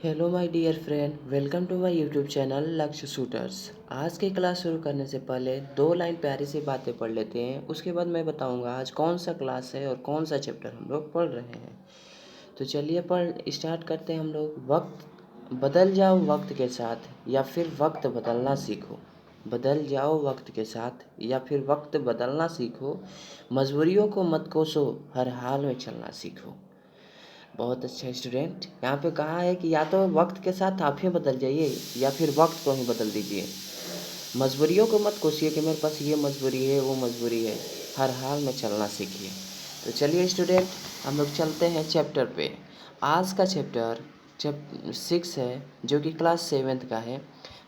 Hello my dear friend, welcome to my YouTube channel Lakshya shooters. आज की class शुरू करने से पहले दो लाइन प्यारी सी बातें पढ़ लेते हैं। उसके बाद मैं बताऊंगा आज कौन सा क्लास है और कौन सा चैप्टर हम लोग पढ़ रहे हैं। तो चलिए पढ़ स्टार्ट करते हैं हम लोग। वक्त बदल जाओ वक्त के साथ या फिर वक्त बदलना सीखो। बदल जाओ वक्त के साथ या फिर वक्त बदलना सीखो। मजबूरियों को मत कोसो, हर हाल में चलना सीखो। बहुत अच्छा स्टूडेंट। यहाँ पे कहा है कि या तो वक्त के साथ आप ही बदल जाइए या फिर वक्त को ही बदल दीजिए। मजबूरियों को मत कोसिए कि मेरे पास ये मजबूरी है वो मजबूरी है, हर हाल में चलना सीखिए। तो चलिए स्टूडेंट, हम लोग चलते हैं चैप्टर पे। आज का चैप्टर चैप्टर 6 है, जो कि क्लास 7th का है।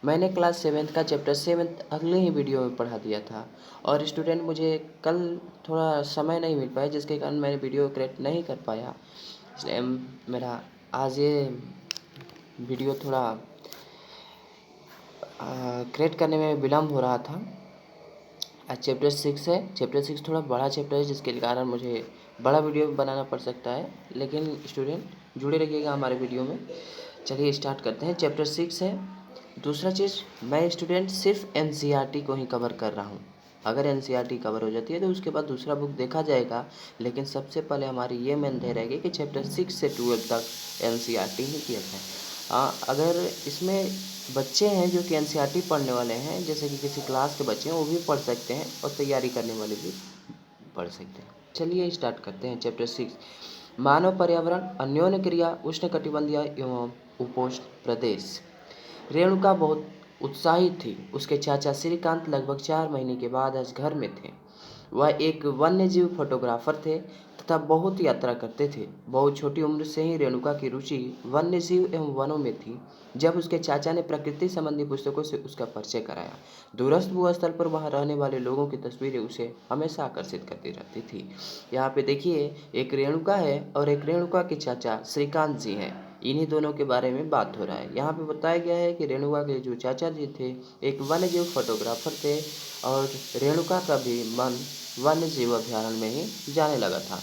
मैंने क्लास 7th का चैप्टर 7th अगले ही वीडियो में पढ़ा दिया था। और स्टूडेंट मुझे कल थोड़ा समय नहीं मिल पाया, जिसके कारण मैंने वीडियो क्रिएट नहीं कर पाया। इसलिए मेरा आज ये वीडियो थोड़ा क्रिएट करने में विलम्ब हो रहा था। आज चैप्टर 6 है। चैप्टर 6 थोड़ा बड़ा चैप्टर है, जिसके कारण मुझे बड़ा वीडियो बनाना पड़ सकता है। लेकिन स्टूडेंट जुड़े रहिएगा हमारे वीडियो में। चलिए स्टार्ट करते हैं। चैप्टर 6 है। दूसरा चीज़, मैं स्टूडेंट सिर्फ एनसीईआरटी को ही कवर कर रहा हूँ। अगर एनसीईआरटी कवर हो जाती है तो उसके बाद दूसरा बुक देखा जाएगा। लेकिन सबसे पहले हमारी ये मेन ध्येय रहेगी कि चैप्टर 6 से 12 तक एनसीईआरटी ही किया जाए। अगर इसमें बच्चे हैं जो कि एनसीईआरटी पढ़ने वाले हैं, जैसे कि किसी क्लास के बच्चे हैं, वो भी पढ़ सकते हैं और तैयारी करने वाले भी पढ़ सकते हैं। चलिए स्टार्ट करते हैं। चैप्टर 6, मानव पर्यावरण, अन्योन्य क्रिया, उष्णकटिबंधीय एवं उपोष्ण प्रदेश। रेणुका बहुत उत्साहित थी। उसके चाचा श्रीकांत लगभग 4 महीने के बाद आज घर में थे। वह एक वन्यजीव फोटोग्राफर थे तथा बहुत यात्रा करते थे। बहुत छोटी उम्र से ही रेणुका की रुचि वन्यजीव एवं वनों में थी। जब उसके चाचा ने प्रकृति संबंधी पुस्तकों से उसका परिचय कराया, दूरस्थ भूस्थल पर वहाँ रहने वाले लोगों की तस्वीरें उसे हमेशा आकर्षित करती रहती थी। यहाँ पे देखिए, एक रेणुका है और एक रेणुका के चाचा श्रीकांत जी हैं। इन्हीं दोनों के बारे में बात हो रहा है। यहाँ पे बताया गया है कि रेणुका के जो चाचा जी थे एक वन्यजीव फोटोग्राफर थे और रेणुका का भी मन वन्य जीव अभ्यारण्य में ही जाने लगा था।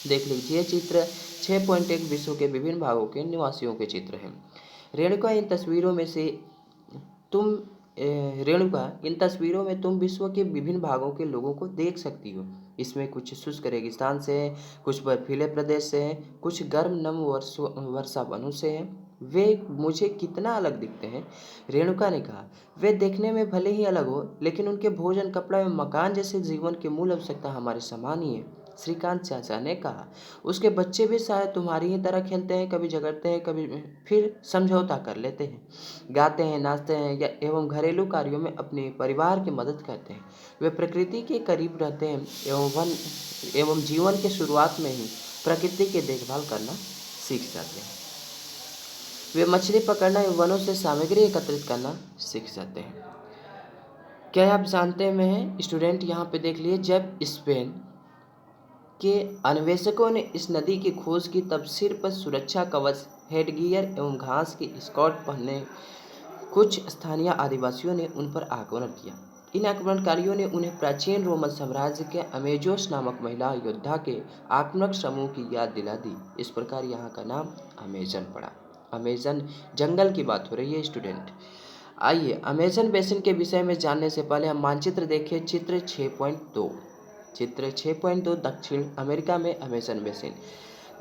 देख लीजिए चित्र 6.1 विश्व के विभिन्न भागों के निवासियों के चित्र हैं। रेणुका इन तस्वीरों में से तुम रेणुका इन तस्वीरों में तुम विश्व के विभिन्न भागों के लोगों को देख सकती हो। इसमें कुछ शुष्क रेगिस्तान से हैं, कुछ बर्फीले प्रदेश से हैं, कुछ गर्म नम वर्षा वनों से हैं। वे मुझे कितना अलग दिखते हैं, रेणुका ने कहा। वे देखने में भले ही अलग हो, लेकिन उनके भोजन, कपड़ा एवं मकान जैसे जीवन की मूल आवश्यकता हमारे समान ही है, श्रीकांत चाचा ने कहा। उसके बच्चे भी शायद तुम्हारी ही तरह खेलते हैं, कभी झगड़ते हैं, कभी फिर समझौता कर लेते हैं, गाते हैं, नाचते हैं या एवं घरेलू कार्यों में अपने परिवार की मदद करते हैं। वे प्रकृति के करीब रहते हैं एवं जीवन के शुरुआत में ही प्रकृति की देखभाल करना सीख जाते हैं। वे मछली पकड़ना एवं वनों से सामग्री एकत्रित करना सीख जाते हैं। क्या आप जानते हैं स्टूडेंट, यहाँ पे देख लिए, जब स्पेन के अन्वेषकों ने इस नदी की खोज की तब सिर पर सुरक्षा कवच, हेडगियर एवं घास की स्कर्ट पहने कुछ स्थानीय आदिवासियों ने उन पर आक्रमण किया। इन आक्रमणकारियों ने उन्हें प्राचीन रोमन साम्राज्य के अमेजोस नामक महिला योद्धा के आक्रमक समूह की याद दिला दी। इस प्रकार यहाँ का नाम अमेजन पड़ा। अमेजन जंगल की बात हो रही है स्टूडेंट। आइए अमेजन बेसिन के विषय में जानने से पहले हम मानचित्र देखिए। चित्र 6.2। चित्र 6.2 दक्षिण अमेरिका में अमेजन बेसिन।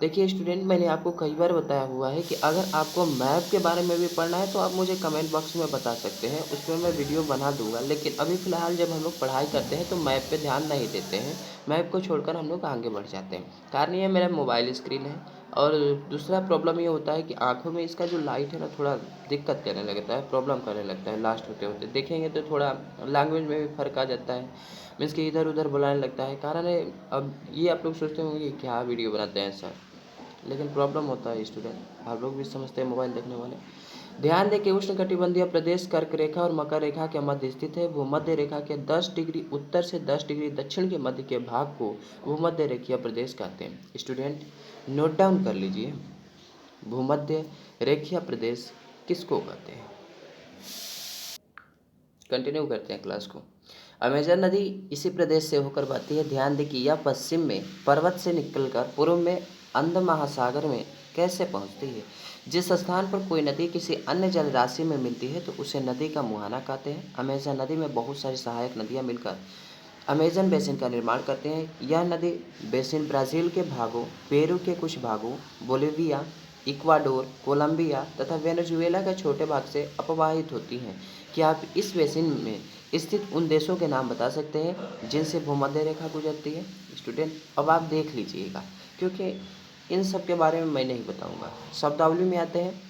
देखिए स्टूडेंट, मैंने आपको कई बार बताया हुआ है कि अगर आपको मैप के बारे में भी पढ़ना है तो आप मुझे कमेंट बॉक्स में बता सकते हैं, उस पर मैं वीडियो बना दूंगा। लेकिन अभी फ़िलहाल जब हम लोग पढ़ाई करते हैं तो मैप पे ध्यान नहीं देते हैं, मैप को छोड़कर हम लोग आगे बढ़ जाते हैं। कारण ये मेरा मोबाइल स्क्रीन है और दूसरा प्रॉब्लम ये होता है कि आँखों में इसका जो लाइट है ना, थोड़ा दिक्कत करने लगता है, प्रॉब्लम करने लगता है। लास्ट होते होते देखेंगे तो थोड़ा लैंग्वेज में भी फ़र्क आ जाता है, मीन्स कि इधर उधर बुलाने लगता है। कारण है, अब ये आप लोग सोचते होंगे कि क्या वीडियो बनाते हैं ऐसा, लेकिन प्रॉब्लम होता है स्टूडेंट, आप लोग भी समझते हैं मोबाइल देखने वाले। ध्यान दें कि उष्णकटिबंधीय प्रदेश कर्क रेखा और मकर रेखा के मध्य स्थित है। भूमध्य रेखा के 10 डिग्री उत्तर से 10 डिग्री दक्षिण के मध्य के भाग को भूमध्य रेखीय प्रदेश कहते हैं। स्टूडेंट नोट डाउन कर लीजिए, भूमध्य रेखीय प्रदेश किसको कहते हैं। कंटिन्यू करते हैं क्लास को। अमेजन नदी इसी प्रदेश से होकर बहती है। ध्यान दें कि यह पश्चिम में पर्वत से निकलकर पूर्व में अंध महासागर में कैसे पहुँचती है। जिस स्थान पर कोई नदी किसी अन्य जल राशि में मिलती है तो उसे नदी का मुहाना कहते हैं। अमेज़न नदी में बहुत सारी सहायक नदियाँ मिलकर अमेज़न बेसिन का निर्माण करते हैं। यह नदी बेसिन ब्राज़ील के भागों, पेरू के कुछ भागों, बोलिविया, इक्वाडोर, कोलंबिया तथा वेनेजुएला के छोटे भाग से अपवाहित होती हैं। क्या आप इस बेसिन में स्थित उन देशों के नाम बता सकते हैं जिनसे भूमध्य रेखा गुजरती है? स्टूडेंट, अब आप देख लीजिएगा, क्योंकि इन सब के बारे में मैं नहीं बताऊंगा। शब्दावली में आते हैं।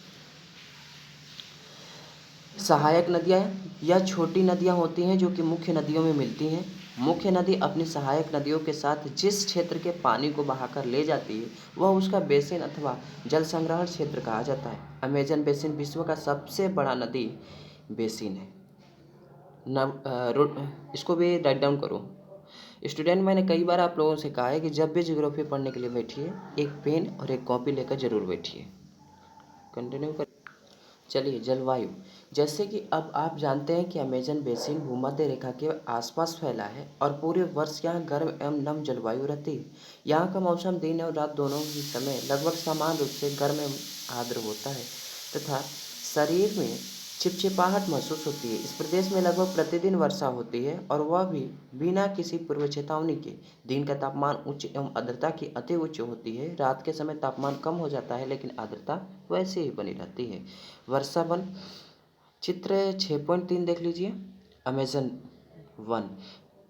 सहायक नदियाँ यह छोटी नदियाँ होती हैं जो कि मुख्य नदियों में मिलती हैं। मुख्य नदी अपनी सहायक नदियों के साथ जिस क्षेत्र के पानी को बहाकर ले जाती है वह उसका बेसिन अथवा जल संग्रहण क्षेत्र कहा जाता है। अमेजन बेसिन विश्व का सबसे बड़ा नदी बेसिन है। इसको भी राइट डाउन करो। स्टूडेंट, मैंने कई बार आप लोगों से कहा है कि जब भी ज्योग्राफी पढ़ने के लिए बैठिए एक पेन और एक कॉपी लेकर जरूर बैठिए। कंटिन्यू कर। चलिए, जलवायु। जैसे कि अब आप जानते हैं कि अमेजन बेसिन भूमध्य रेखा के आसपास फैला है और पूरे वर्ष यहाँ गर्म एवं नम जलवायु रहती है। यहाँ का मौसम दिन और रात दोनों ही समय लगभग समान रूप से गर्म एवं आर्द्र होता है तथा शरीर में चिपचिपाहट महसूस होती है। इस प्रदेश में लगभग प्रतिदिन वर्षा होती है और वह भी बिना किसी पूर्व चेतावनी के। दिन का तापमान उच्च एवं आर्द्रता की अति उच्च होती है। रात के समय तापमान कम हो जाता है लेकिन आर्द्रता वैसे ही बनी रहती है। वर्षा वन चित्र 6.3 देख लीजिए। Amazon one.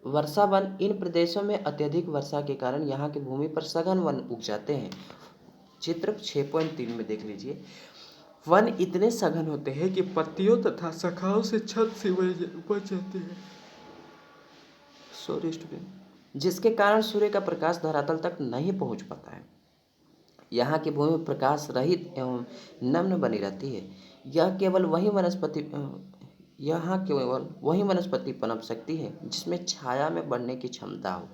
Varsha one in प्रदेशों में अत्यधिक वर्षा के कारण यहाँ की भूमि पर सघन वन उग जाते हैं। चित्र 6.3 में देख लीजिए। वन इतने सघन होते हैं कि पत्तियों तथा शाखाओं से छत से उपज जाती है। Sorry student. जिसके कारण सूर्य का प्रकाश धरातल तक नहीं पहुंच पाता है। यहाँ की भूमि प्रकाश रहित एवं नम्र बनी रहती है। यहाँ केवल वही वनस्पति पनप सकती है जिसमें छाया में बढ़ने की क्षमता हो।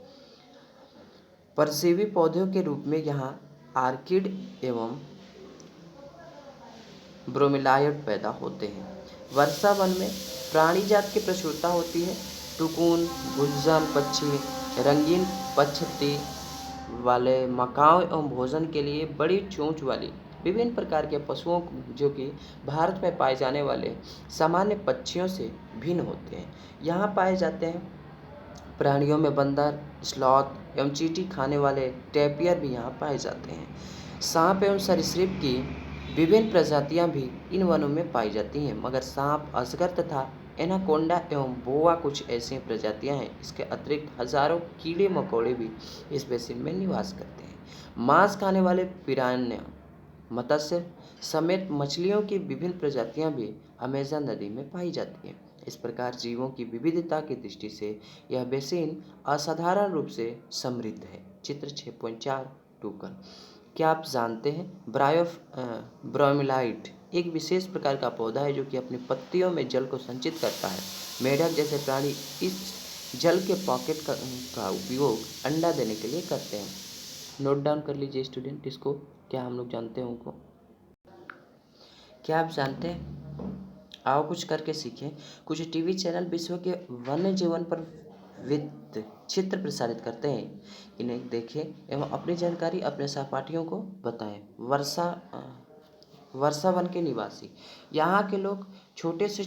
परजीवी पौधों के रूप में यहाँ आर्किड एवं ब्रोमेलाइट पैदा होते हैं। वर्षा वन में प्राणी जात की प्रचुरता होती है। टुकुन, गुज्जन पक्षी, रंगीन पक्षती वाले मकाओ एवं भोजन के लिए बड़ी चोंच वाली विभिन्न प्रकार के पशुओं जो कि भारत में पाए जाने वाले सामान्य पक्षियों से भिन्न होते हैं। यहाँ पाए जाते हैं प्राणियों में बंदर, स्लॉथ एवं चींटी खाने वाले टैपियर भी यहाँ पाए जाते हैं। सांप एवं सरीसृप की विभिन्न प्रजातियाँ भी इन वनों में पाई जाती हैं, मगर सांप, अजगर तथा एनाकोंडा एवं बोआ कुछ ऐसी प्रजातियां हैं। इसके अतिरिक्त हजारों कीड़े मकोड़े भी इस बेसिन में निवास करते हैं। मांस खाने वाले पिरान्या, मत्स्य समेत मछलियों की विभिन्न प्रजातियां भी अमेजन नदी में पाई जाती हैं। इस प्रकार जीवों की विविधता की दृष्टि से यह बेसिन असाधारण रूप से समृद्ध है। चित्र 6.4 टूकन। क्या आप जानते हैं ब्रोमेलाइट एक विशेष प्रकार का पौधा है जो कि अपनी पत्तियों में जल को संचित करता है। मेढक जैसे प्राणी इस जल के पॉकेट का उपयोग अंडा देने के लिए करते हैं। नोट डाउन कर लीजिए स्टूडेंट इसको। क्या हम लोग जानते हैं उनको? क्या आप जानते हैं? आओ कुछ करके सीखें। कुछ टीवी चैनल विश्व के वन्य जीवन पर चित्र प्रसारित करते हैं। इन्हें देखें एवं अपनी जानकारी अपने सहपाठियों को बताएं। वर्षा वन के निवासी। यहाँ के लोग छोटे से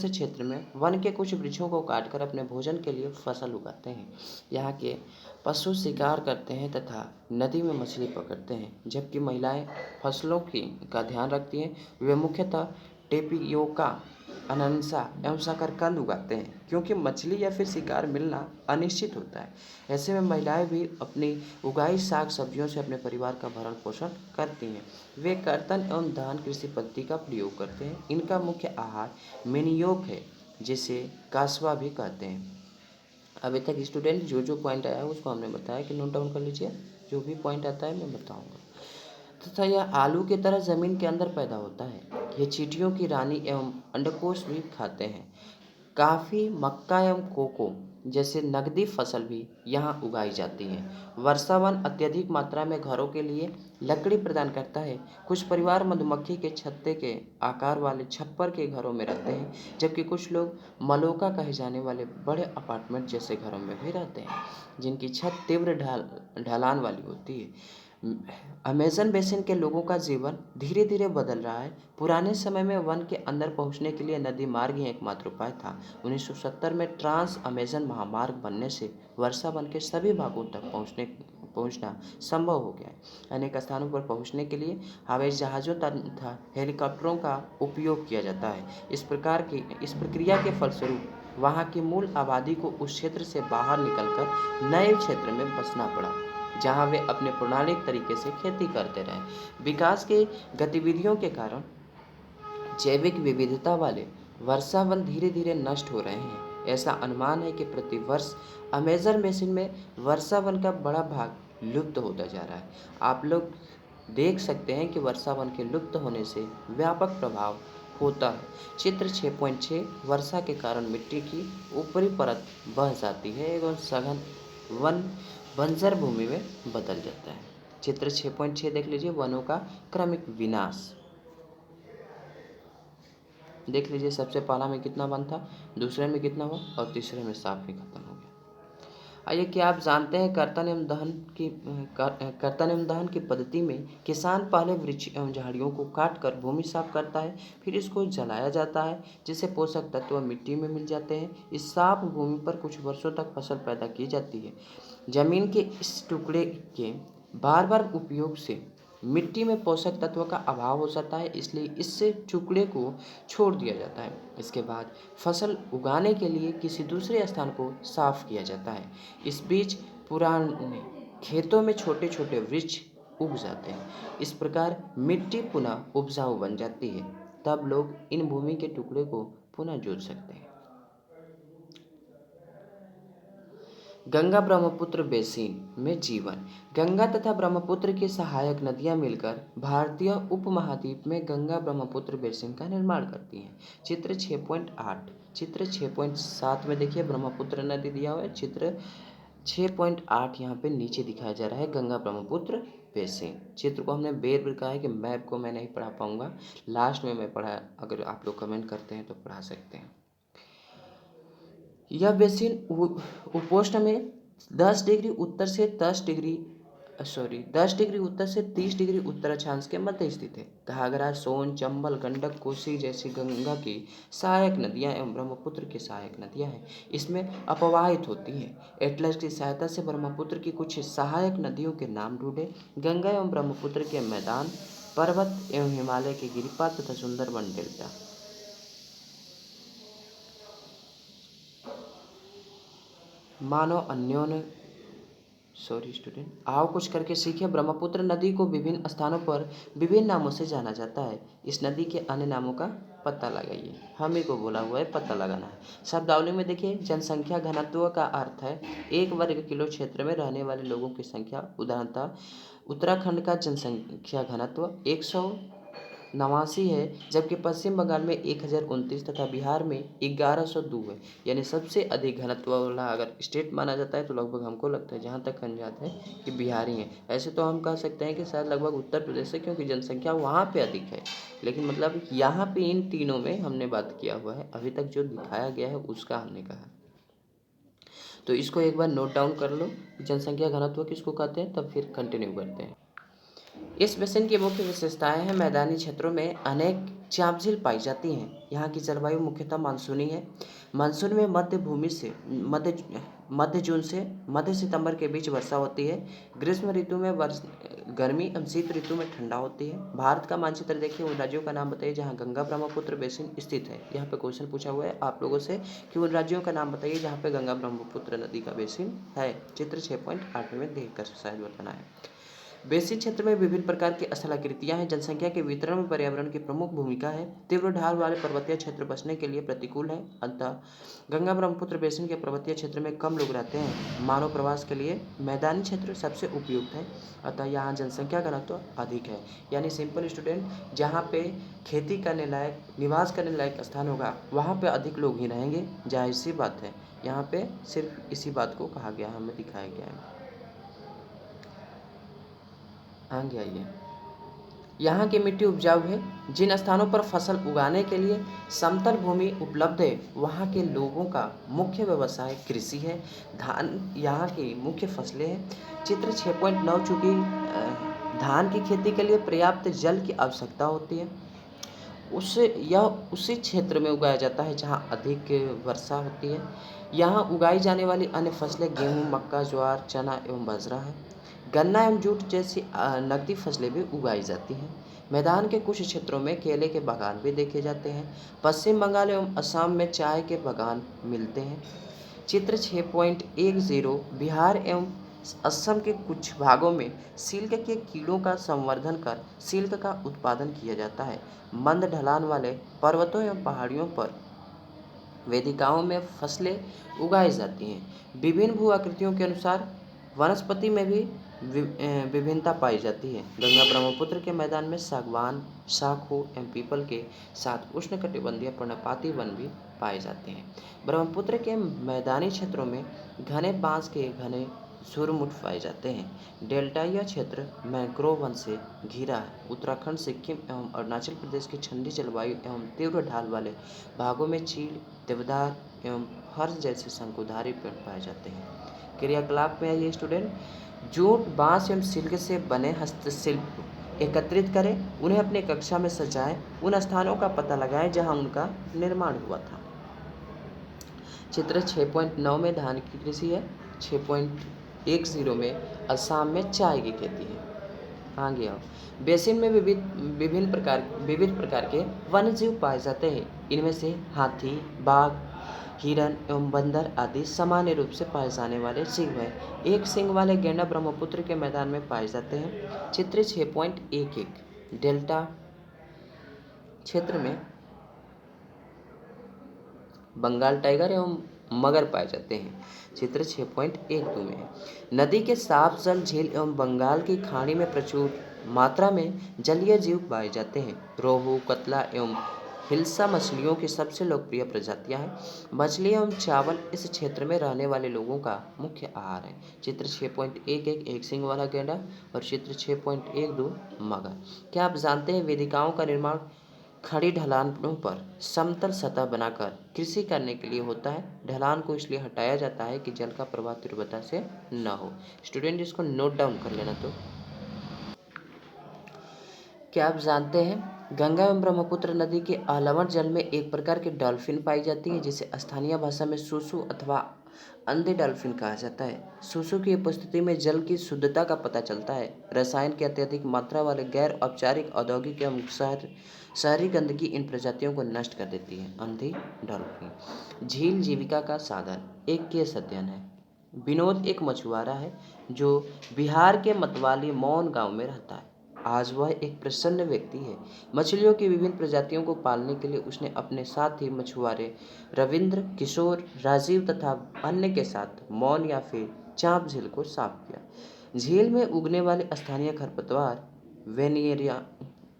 क्षेत्र में वन के कुछ वृक्षों को काटकर अपने भोजन के लिए फसल उगाते हैं। यहाँ के पशु शिकार करते हैं तथा नदी में मछली पकड़ते हैं, जबकि महिलाएं फसलों का ध्यान रखती हैं। वे मुख्यतः टेपियोका, अनन्सा एवं शकरकंद उगाते हैं, क्योंकि मछली या फिर शिकार मिलना अनिश्चित होता है। ऐसे में महिलाएं भी अपनी उगाई साग सब्जियों से अपने परिवार का भरण पोषण करती हैं। वे कर्तन एवं धान कृषि पद्धति का प्रयोग करते हैं। इनका मुख्य आहार मेनियोक है, जिसे कासवा भी कहते हैं। अभी तक स्टूडेंट जो जो पॉइंट आया है उसको हमने बताया कि नोट डाउन कर लीजिए। जो भी पॉइंट आता है मैं बताऊँगा। तथा यह आलू की तरह जमीन के अंदर पैदा होता है। ये चींटियों की रानी एवं अंडकोश भी खाते हैं। काफ़ी, मक्का एवं कोको जैसे नकदी फसल भी यहाँ उगाई जाती है। वर्षा वन अत्यधिक मात्रा में घरों के लिए लकड़ी प्रदान करता है। कुछ परिवार मधुमक्खी के छत्ते के आकार वाले छप्पर के घरों में रहते हैं, जबकि कुछ लोग मलोका कहे जाने वाले बड़े अपार्टमेंट जैसे घरों में भी रहते हैं, जिनकी छत तीव्र ढलान वाली होती है। अमेज़न बेसिन के लोगों का जीवन धीरे धीरे बदल रहा है। पुराने समय में वन के अंदर पहुंचने के लिए नदी मार्ग ही एकमात्र उपाय था। 1970 में ट्रांस अमेज़न महामार्ग बनने से वर्षा वन के सभी भागों तक पहुंचना संभव हो गया है। अनेक स्थानों पर पहुंचने के लिए हवाई जहाज़ों तथा हेलीकॉप्टरों का उपयोग किया जाता है। इस प्रक्रिया के फलस्वरूप वहां की मूल आबादी को उस क्षेत्र से बाहर निकलकर नए क्षेत्र में बसना पड़ा, जहां वे अपने प्रणालिक तरीके से खेती करते रहे। विकास की गतिविधियों के कारण जैविक विविधता वाले वर्षा वन धीरे धीरे नष्ट हो रहे हैं। ऐसा अनुमान है कि प्रति वर्ष अमेज़न बेसिन में वर्षा वन का बड़ा भाग लुप्त होता जा रहा है। आप लोग देख सकते हैं कि वर्षा वन के लुप्त होने से व्यापक प्रभाव होता है। चित्र 6.6 वर्षा के कारण मिट्टी की ऊपरी परत बह जाती है एवं सघन वन बंजर भूमि में बदल जाता है। चित्र 6.6 देख लीजिए, वनों का क्रमिक विनाश। देख लीजिए, सबसे पहला में कितना वन था, दूसरे में कितना हुआ और तीसरे में साफ ही खत्म हो गया। आइए, क्या आप जानते हैं कर्तन एवं दहन की पद्धति में किसान पहले वृक्ष एवं झाड़ियों को काट कर भूमि साफ करता है, फिर इसको जलाया जाता है जिससे पोषक तत्व मिट्टी में मिल जाते हैं। इस साफ भूमि पर कुछ वर्षों तक फसल पैदा की जाती है। जमीन के इस टुकड़े के बार बार उपयोग से मिट्टी में पोषक तत्व का अभाव हो जाता है, इसलिए इससे टुकड़े को छोड़ दिया जाता है। इसके बाद फसल उगाने के लिए किसी दूसरे स्थान को साफ किया जाता है। इस बीच पुराने खेतों में छोटे छोटे वृक्ष उग जाते हैं। इस प्रकार मिट्टी पुनः उपजाऊ बन जाती है। तब लोग इन भूमि के टुकड़े को पुनः जोत सकते हैं। गंगा ब्रह्मपुत्र बेसिन में जीवन। गंगा तथा ब्रह्मपुत्र की सहायक नदियां मिलकर भारतीय उपमहाद्वीप में गंगा ब्रह्मपुत्र बेसिन का निर्माण करती हैं। चित्र 6.8। चित्र 6.7 में देखिए ब्रह्मपुत्र नदी दिया हुआ है। चित्र 6.8 यहाँ पे नीचे दिखाया जा रहा है गंगा ब्रह्मपुत्र बेसिन। चित्र को हमने बेर कहा है कि मैप को मैं नहीं पढ़ा पाऊंगा, लास्ट में मैं पढ़ा, अगर आप लोग कमेंट करते हैं तो पढ़ा सकते हैं। यह बेसिन उपोष्ण में 10 डिग्री उत्तर से 30 डिग्री उत्तर अक्षांश के मध्य स्थित है। घाघरा, सोन, चंबल, गंडक, कोसी जैसी गंगा की सहायक नदियां एवं ब्रह्मपुत्र की सहायक नदियां हैं, इसमें अपवाहित होती हैं। एटलस की सहायता से ब्रह्मपुत्र की कुछ सहायक नदियों के नाम ढूंढे। गंगा एवं ब्रह्मपुत्र के मैदान, पर्वत एवं हिमालय के गिरिपात तथा सुंदरबन डेल्टा। मानव अन्योन्य आओ कुछ करके सीखे। ब्रह्मपुत्र नदी को विभिन्न स्थानों पर विभिन्न नामों से जाना जाता है। इस नदी के अन्य नामों का पता लगाइए। हम ही को बोला हुआ है, पता लगाना है। शब्दावली में देखिए, जनसंख्या घनत्व का अर्थ है 1 वर्ग किलो क्षेत्र में रहने वाले लोगों की संख्या। उदाहरणतः उत्तराखंड का जनसंख्या घनत्व 189 है, जबकि पश्चिम बंगाल में 1029 तथा बिहार में 1102 है। यानी सबसे अधिक घनत्व वाला अगर स्टेट माना जाता है तो लगभग हमको लगता है, जहाँ तक अंजात है, कि बिहार ही है। ऐसे तो हम कह सकते हैं कि शायद लगभग उत्तर प्रदेश है, क्योंकि जनसंख्या वहाँ पे अधिक है। लेकिन मतलब यहाँ पे इन तीनों में हमने बात किया हुआ है, अभी तक जो दिखाया गया है उसका हमने कहा। तो इसको एक बार नोट डाउन कर लो, जनसंख्या घनत्व किसको कहते हैं, तब फिर कंटिन्यू करते हैं। इस बेसिन की मुख्य विशेषताएं हैं। मैदानी क्षेत्रों में अनेक चाप झील पाई जाती हैं। यहाँ की जलवायु मुख्यतः मानसूनी है। मानसून में मध्य जून से मध्य सितंबर के बीच वर्षा होती है। ग्रीष्म ऋतु में गर्मी एवं शीत ऋतु में ठंडा होती है। भारत का मानचित्र देखिए, उन राज्यों का नाम बताइए जहाँ गंगा ब्रह्मपुत्र बेसिन स्थित है। यहाँ पे क्वेश्चन पूछा हुआ है आप लोगों से कि उन राज्यों का नाम बताइए जहाँ पे गंगा ब्रह्मपुत्र नदी का बेसिन है। चित्र 6.8 में देख कर शायद बताना है। बेसिन क्षेत्र में विभिन्न प्रकार की स्थलाकृतियां हैं। जनसंख्या के वितरण में पर्यावरण की प्रमुख भूमिका है। तीव्र ढाल वाले पर्वतीय क्षेत्र बसने के लिए प्रतिकूल है। अतः गंगा ब्रह्मपुत्र बेसिन के पर्वतीय क्षेत्र में कम लोग रहते हैं। मानव प्रवास के लिए मैदानी क्षेत्र सबसे उपयुक्त है, अतः यहाँ जनसंख्या घनत्व अधिक है। यानी सिंपल स्टूडेंट, जहाँ पे खेती करने लायक, निवास करने लायक स्थान होगा वहाँ पे अधिक लोग ही रहेंगे, जाहिर सी बात है। यहाँ पे सिर्फ इसी बात को कहा गया है, हमें दिखाया गया है। आगे आइए। यहाँ की मिट्टी उपजाऊ है। जिन स्थानों पर फसल उगाने के लिए समतल भूमि उपलब्ध है वहाँ के लोगों का मुख्य व्यवसाय कृषि है। धान यहाँ की मुख्य फसलें हैं। चित्र 6.9 चूँकि धान की खेती के लिए पर्याप्त जल की आवश्यकता होती है। उसी क्षेत्र में उगाया जाता है जहाँ अधिक वर्षा होती है। यहाँ उगाई जाने वाली अन्य फसलें गेहूँ, मक्का, ज्वार, चना एवं बाजरा है। गन्ना एवं जूट जैसी नकदी फसलें भी उगाई जाती हैं। मैदान के कुछ क्षेत्रों में केले के बागान भी देखे जाते हैं। पश्चिम बंगाल एवं असम में चाय के बागान मिलते हैं। चित्र 6.10 बिहार एवं असम के कुछ भागों में सिल्क के कीड़ों का संवर्धन कर सिल्क का उत्पादन किया जाता है। मंद ढलान वाले पर्वतों एवं पहाड़ियों पर वेदिकाओं में फसलें उगाई जाती हैं। विभिन्न भू आकृतियों के अनुसार वनस्पति में भी विभिन्नता पाई जाती है। गंगा ब्रह्मपुत्र के मैदान में सागवान, साखू एवं पीपल के साथ उष्णकटिबंधीय पर्णपाती वन भी पाए जाते हैं। ब्रह्मपुत्र के मैदानी क्षेत्रों में घने बांस के घने झुरमुट पाए जाते हैं। डेल्टाई क्षेत्र मैंग्रोव वन से घिरा है। उत्तराखंड, सिक्किम एवं अरुणाचल प्रदेश की ठंडी जलवायु एवं तीव्र ढाल वाले भागों में चीड़, देवदार एवं फर्ज जैसे शंकुधारी पेड़ पाए जाते हैं। क्रियाकलाप में आइए स्टूडेंट, जूट, बांस एवं सिल्क से बने हस्तशिल्प एकत्रित करें, उन्हें अपने कक्षा में सजाएं, उन स्थानों का पता लगाएं जहां उनका निर्माण हुआ था। चित्र 6.9 में धान की कृषि है। 6.10 में असम में चाय की खेती है। आगे आओ। बेसिन में विविध प्रकार के वन्यजीव पाए जाते हैं। इनमें से हाथी, बाघ, हिरन एवं बंदर आदि सामान्य रूप से पाए जाने वाले जीव हैं। एक सींग वाले गैंडा ब्रह्मपुत्र के मैदान में पाए जाते हैं। चित्र 6.11 डेल्टा क्षेत्र में बंगाल टाइगर एवं मगर पाए जाते हैं। चित्र 6.12 में नदी के साफ जल, झील एवं बंगाल की खाड़ी में प्रचुर मात्रा में जलीय जीव पाए जाते हैं। रोहू, कतला एवं हिल्सा मछलियों की सबसे लोकप्रिय प्रजातियां हैं। मछली एवं चावल इस क्षेत्र में रहने वाले लोगों का मुख्य आहार है। चित्र 6.11 एक सींग वाला गैंडा और चित्र 6.12 मगर। क्या आप जानते हैं वेदिकाओं का निर्माण खड़ी ढलानों पर समतल सतह बनाकर कृषि करने के लिए होता है। ढलान को इसलिए हटाया जाता है कि जल का प्रवाह तीव्रता से न हो। स्टूडेंट इसको नोट डाउन कर लेना। तो क्या आप जानते हैं गंगा एवं ब्रह्मपुत्र नदी के अहलवण जल में एक प्रकार की डॉल्फिन पाई जाती है जिसे स्थानीय भाषा में सुसु अथवा अंधे डॉल्फिन कहा जाता है। सुसु की उपस्थिति में जल की शुद्धता का पता चलता है। रसायन की अत्यधिक मात्रा वाले गैर औपचारिक औद्योगिक एवं शहरी गंदगी इन प्रजातियों को नष्ट कर देती है। अंधी डॉल्फिन झील जीविका का साधन एक केस अध्ययन है। विनोद एक मछुआरा है जो बिहार के मतवाली मौन गांव में रहता है। आज वह एक प्रसन्न व्यक्ति है। मछलियों की विभिन्न प्रजातियों को पालने के लिए उसने अपने साथी मछुआरे रविंद्र, किशोर, राजीव तथा अन्य के साथ मौन या फिर चाँप झील को साफ किया। झील में उगने वाले स्थानीय खरपतवार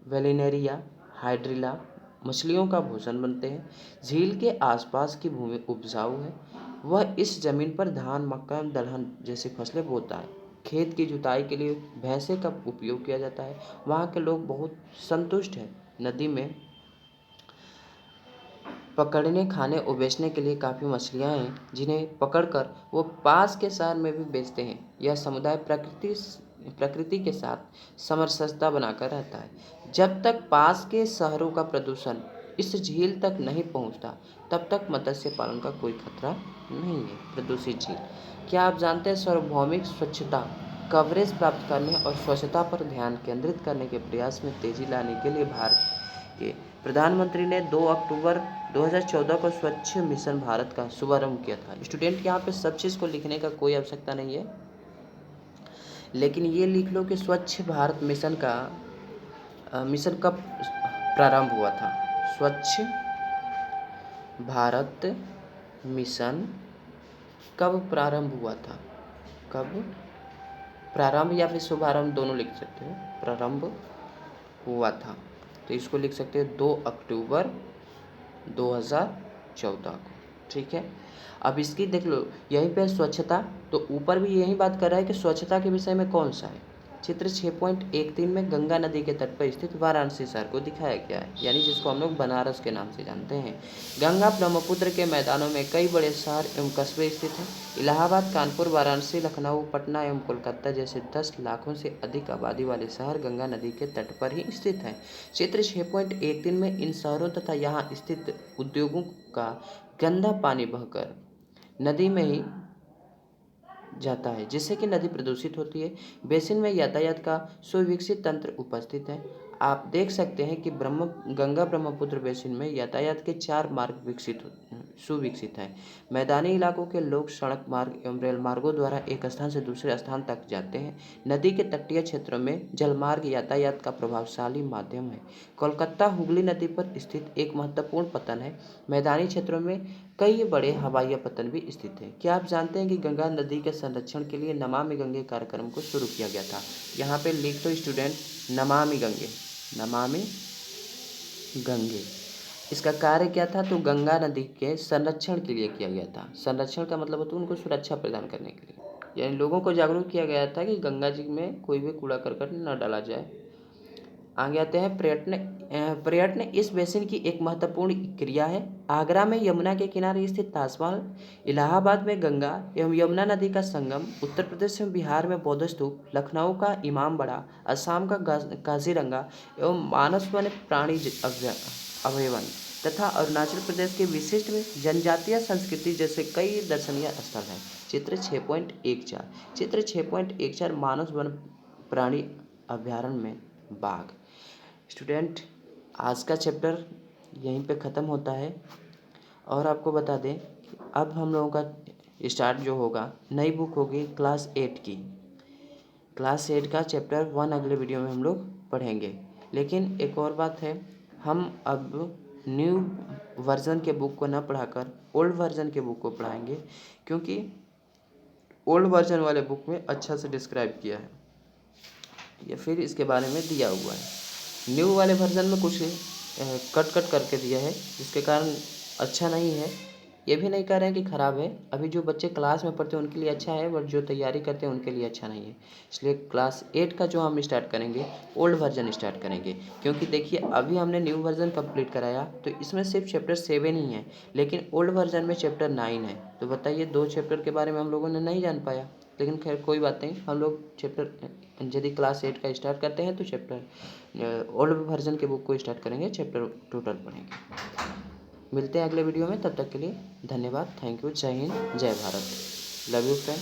वेलिनेरिया हाइड्रिला मछलियों का भोजन बनते हैं। झील के आसपास की भूमि उपजाऊ है। वह इस जमीन पर धान, मक्का एवं दलहन जैसी फसलें बोता है। खेत की जुताई के लिए भैंसे का उपयोग किया जाता है। वहाँ के लोग बहुत संतुष्ट हैं। नदी में पकड़ने, खाने और बेचने के लिए काफ़ी मछलियाँ हैं जिन्हें पकड़कर वो पास के शहर में भी बेचते हैं। यह समुदाय प्रकृति के साथ सामंजस्य बनाकर रहता है। जब तक पास के शहरों का प्रदूषण इस झील तक नहीं पहुंचता तब तक मत्स्य पालन का कोई खतरा नहीं है। प्रदूषित झील। क्या आप जानते हैं सार्वभौमिक स्वच्छता कवरेज प्राप्त करने और स्वच्छता पर ध्यान केंद्रित करने के प्रयास में तेजी लाने के लिए भारत के प्रधानमंत्री ने 2 अक्टूबर 2014 को स्वच्छ मिशन भारत का शुभारंभ किया था। स्टूडेंट यहाँ पे सब चीज़ को लिखने का कोई आवश्यकता नहीं है, लेकिन ये लिख लो कि स्वच्छ भारत मिशन का मिशन कब प्रारंभ हुआ था। स्वच्छ भारत मिशन कब प्रारंभ हुआ था। कब प्रारंभ या फिर शुभारंभ दोनों लिख सकते हो। प्रारंभ हुआ था तो इसको लिख सकते हैं 2 अक्टूबर 2014 को। ठीक है, अब इसकी देख लो, यहीं पे स्वच्छता, तो ऊपर भी यही बात कर रहा है कि स्वच्छता के विषय में कौन सा है। चित्र 6.13 में गंगा नदी के तट पर स्थित वाराणसी शहर को दिखाया गया है, यानी जिसको हम लोग बनारस के नाम से जानते हैं। गंगा ब्रह्मपुत्र के मैदानों में कई बड़े शहर एवं कस्बे स्थित हैं। इलाहाबाद, कानपुर, वाराणसी, लखनऊ, पटना एवं कोलकाता जैसे 10 लाखों से अधिक आबादी वाले शहर गंगा नदी के तट पर ही स्थित हैं। चित्र 6.13 में इन शहरों तथा यहाँ स्थित उद्योगों का गंदा पानी बहकर नदी में ही जाता है, जिससे कि नदी प्रदूषित होती है। बेसिन में यातायात का सुविकसित तंत्र उपस्थित है। आप देख सकते हैं कि गंगा ब्रह्मपुत्र बेसिन में यातायात के 4 मार्ग सुविकसित हैं। मैदानी इलाकों के लोग सड़क मार्ग एवं रेल मार्गों द्वारा एक स्थान से दूसरे स्थान तक जाते हैं। नदी के तटीय क्षेत्रों में जलमार्ग यातायात का प्रभावशाली माध्यम है। कोलकाता हुगली नदी पर स्थित एक महत्वपूर्ण पतन है। मैदानी क्षेत्रों में कई बड़े हवाई पतन भी स्थित हैं। क्या आप जानते हैं कि गंगा नदी के संरक्षण के लिए नमामि गंगे कार्यक्रम को शुरू किया गया था? यहाँ पे लिख दो स्टूडेंट, नमामि गंगे, नमामि गंगे। इसका कार्य क्या था? तो गंगा नदी के संरक्षण के लिए किया गया था। संरक्षण का मतलब होता है उनको सुरक्षा प्रदान करने के लिए, यानी लोगों को जागरूक किया गया था कि गंगा जी में कोई भी कूड़ा करकट न डाला जाए। आगे आते हैं पर्यटन इस बेसिन की एक महत्वपूर्ण क्रिया है। आगरा में यमुना के किनारे स्थित ताजमहल, इलाहाबाद में गंगा एवं यमुना नदी का संगम, उत्तर प्रदेश में बिहार में बौद्ध स्तूप, लखनऊ का इमामबाड़ा, असम का काजीरंगा एवं मानस वन्य प्राणी अभयारण्य तथा अरुणाचल प्रदेश के विशिष्ट जनजातीय संस्कृति जैसे कई दर्शनीय स्थल हैं। चित्र 6.14 मानस वन प्राणी अभयारण्य में बाघ। स्टूडेंट, आज का चैप्टर यहीं पे ख़त्म होता है। और आपको बता दें कि अब हम लोगों का स्टार्ट जो होगा, नई बुक होगी क्लास 8 की। क्लास 8 का चैप्टर 1 अगले वीडियो में हम लोग पढ़ेंगे। लेकिन एक और बात है, हम अब न्यू वर्ज़न के बुक को ना पढ़ाकर ओल्ड वर्ज़न के बुक को पढ़ाएंगे, क्योंकि ओल्ड वर्ज़न वाले बुक में अच्छा से डिस्क्राइब किया है या फिर इसके बारे में दिया हुआ है। न्यू वाले वर्ज़न में कुछ कट करके दिया है, जिसके कारण अच्छा नहीं है। ये भी नहीं कह रहे हैं कि ख़राब है। अभी जो बच्चे क्लास में पढ़ते हैं उनके लिए अच्छा है, बट जो तैयारी करते हैं उनके लिए अच्छा नहीं है। इसलिए क्लास 8 का जो हम स्टार्ट करेंगे, ओल्ड वर्जन स्टार्ट करेंगे। क्योंकि देखिए, अभी हमने न्यू वर्जन कंप्लीट कराया तो इसमें सिर्फ चैप्टर 7 ही है, लेकिन ओल्ड वर्जन में चैप्टर 9 है। तो बताइए, 2 चैप्टर के बारे में हम लोगों ने नहीं जान पाया। लेकिन खैर कोई बात नहीं, हम लोग चैप्टर यदि क्लास 8 का स्टार्ट करते हैं तो चैप्टर ओल्ड वर्जन के बुक को स्टार्ट करेंगे, चैप्टर टोटल पढ़ेंगे। मिलते हैं अगले वीडियो में, तब तक के लिए धन्यवाद। Thank you. जय हिंद, जय भारत। Love you friend.